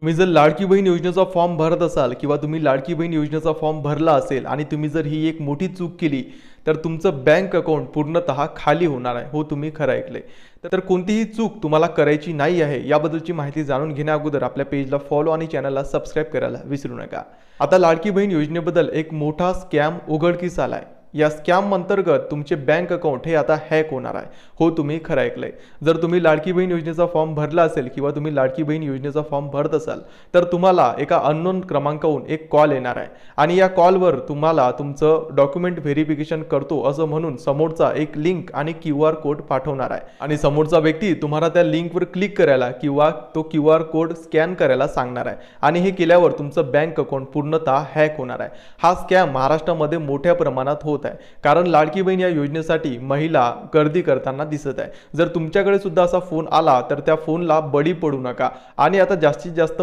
तुम्ही जर लाडकी बहीण योजनेचा फॉर्म भरत असाल किंवा तुम्ही लाडकी बहीण योजनेचा फॉर्म भरला असेल आणि तुम्ही जर ही एक मोठी चूक केली तर तुमचं बँक अकाउंट पूर्णतः खाली होणार आहे. हो, तुम्ही खरं ऐकलंय. तर कोणतीही चूक तुम्हाला करायची नाही आहे याबद्दलची माहिती जाणून घेण्या अगोदर आपल्या पेजला फॉलो आणि चॅनलला सबस्क्राईब करायला विसरू नका. आता लाडकी बहीण योजनेबद्दल एक मोठा स्कॅम उघडकीस आलाय. या स्कॅम अंतर्गत तुमचे बँक अकाउंट हे आता हॅक होणार आहे. हो, तुम्ही खरं ऐकलंय. जर तुम्ही लाडकी बहीण योजनेचा फॉर्म भरला असेल किंवा तुम्ही लाडकी बहीण योजनेचा फॉर्म भरत असाल तर तुम्हाला एका अननोन क्रमांकावरून एक कॉल येणार आहे आणि या कॉलवर तुम्हाला तुमचं डॉक्युमेंट व्हेरिफिकेशन करतो असं म्हणून समोरचा एक लिंक आणि QR कोड पाठवणार आहे आणि समोरचा व्यक्ती तुम्हाला त्या लिंकवर क्लिक करायला किंवा तो QR कोड स्कॅन करायला सांगणार आहे आणि हे केल्यावर तुमचं बँक अकाउंट पूर्णतः हॅक होणार आहे. हा स्कॅम महाराष्ट्रामध्ये मोठ्या प्रमाणात होत आहे कारण लाडकी बहीण या योजनेसाठी महिला गर्दी करताना दिसत आहे. जर तुमच्याकडे सुद्धा असा फोन आला तर त्या फोनला बळी पडू नका आणि आता जास्तीत जास्त